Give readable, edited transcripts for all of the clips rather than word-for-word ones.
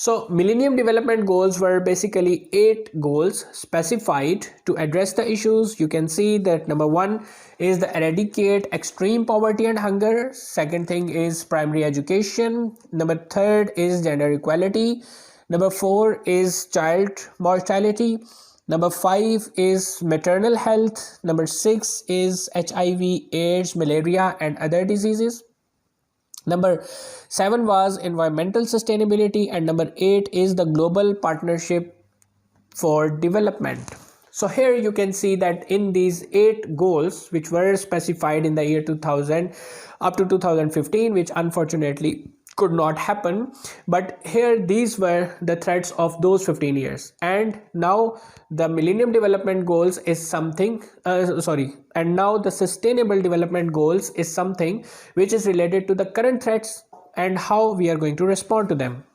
So Millennium Development Goals were basically 8 goals specified to address the issues. You can see that number 1 is the eradicate extreme poverty and hunger. Second thing is primary education. Number 3 is gender equality. Number 4 is child mortality. Number 5 is maternal health. Number 6 is HIV, AIDS, malaria, and other diseases. Number 7 was environmental sustainability, and number 8 is the global partnership for development. So here you can see that in these 8 goals which were specified in the year 2000 up to 2015, which unfortunately could not happen, but here these were the threats of those 15 years. And now the Millennium Development Goals is something and now the Sustainable Development Goals is something which is related to the current threats and how we are going to respond to them.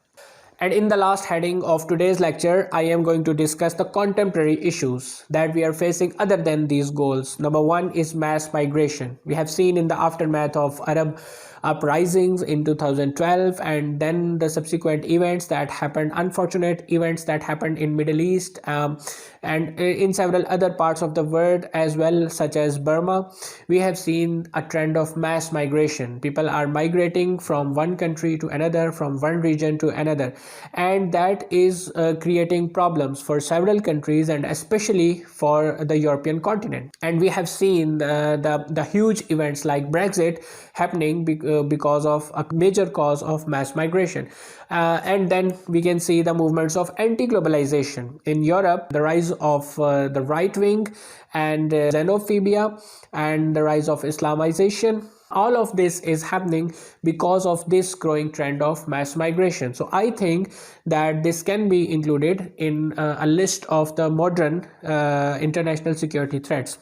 And in the last heading of today's lecture, I am going to discuss the contemporary issues that we are facing other than these goals. Number 1 is mass migration. We have seen in the aftermath of Arab uprisings in 2012 and then the subsequent events that happened, unfortunate events that happened in Middle East and in several other parts of the world as well, such as Burma. We have seen a trend of mass migration. People are migrating from one country to another, from one region to another, and that is creating problems for several countries and especially for the European continent. And we have seen the huge events like Brexit happening because of a major cause of mass migration. And then we can see the movements of anti-globalization in Europe, the rise of the right wing and xenophobia and the rise of Islamization. All of this is happening because of this growing trend of mass migration. So I think that this can be included in a list of the modern international security threats.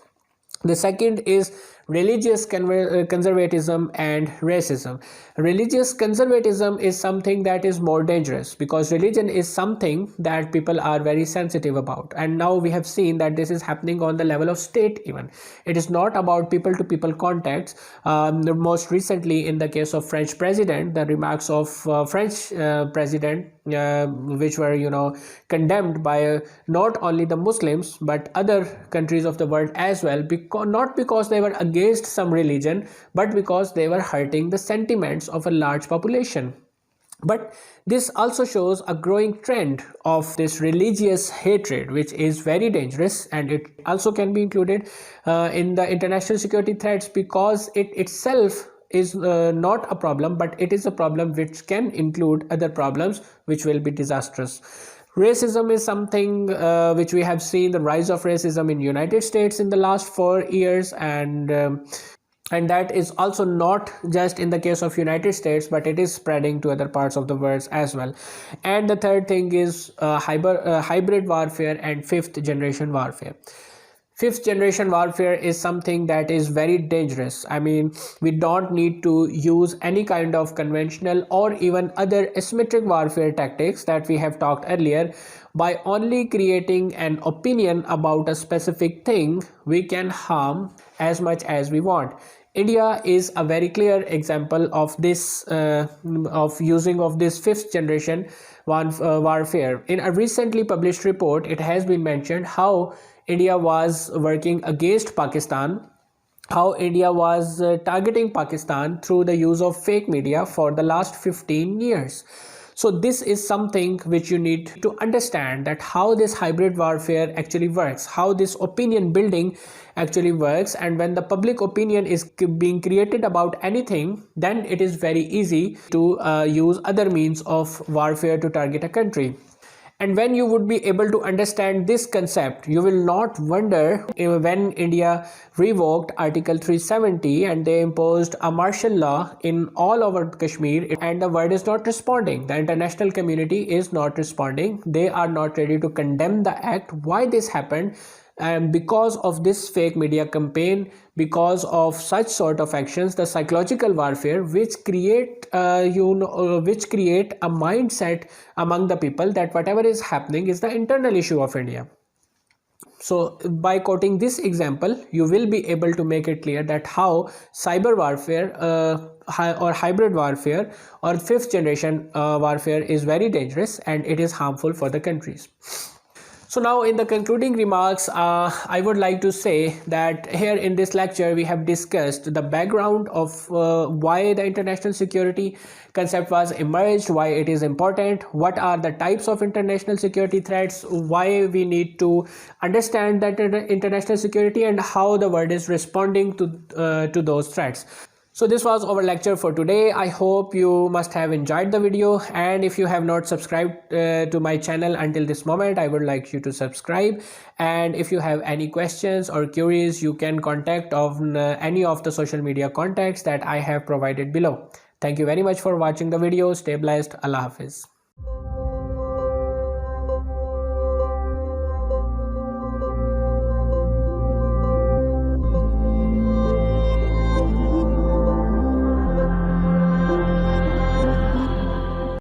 The second is religious conservatism and racism. Religious conservatism is something that is more dangerous because religion is something that people are very sensitive about, and now we have seen that this is happening on the level of state even. It is not about people to people contacts. Most recently in the case of French president, the remarks of French president which were condemned by not only the Muslims but other countries of the world as well, not because they were against some religion but because they were hurting the sentiments of a large population. But this also shows a growing trend of this religious hatred, which is very dangerous, and it also can be included in the international security threats because it itself is not a problem, but it is a problem which can include other problems which will be disastrous. Racism is something which we have seen the rise of racism in United States in the last 4 years, and that is also not just in the case of United States, but it is spreading to other parts of the world as well. And the third thing is hybrid warfare and fifth generation warfare. Fifth generation warfare is something that is very dangerous. I mean, we don't need to use any kind of conventional or even other asymmetric warfare tactics that we have talked earlier. By only creating an opinion about a specific thing, we can harm as much as we want. India is a very clear example of this, of using of this fifth generation warfare. In a recently published report, it has been mentioned how India was working against Pakistan, how India was targeting Pakistan through the use of fake media for the last 15 years. So this is something which you need to understand, that how this hybrid warfare actually works, how this opinion building actually works, and when the public opinion is being created about anything, then it is very easy to use other means of warfare to target a country. And when you would be able to understand this concept, you will not wonder when India revoked Article 370 and they imposed a martial law in all over Kashmir, and the world is not responding. The international community is not responding. They are not ready to condemn the act. Why this happened? And because of this fake media campaign, because of such sort of actions, the psychological warfare which create which create a mindset among the people that whatever is happening is the internal issue of India. So by quoting this example, you will be able to make it clear that how cyber warfare or hybrid warfare or fifth generation warfare is very dangerous and it is harmful for the countries. So now in the concluding remarks, I would like to say that here in this lecture, we have discussed the background of why the international security concept was emerged, why it is important, what are the types of international security threats, why we need to understand that international security and how the world is responding to those threats. So this was our lecture for today. I hope you must have enjoyed the video, and if you have not subscribed to my channel until this moment, I would like you to subscribe. And if you have any questions or queries, you can contact on any of the social media contacts that I have provided below. Thank you very much for watching the video. Stay blessed. Allah Hafiz.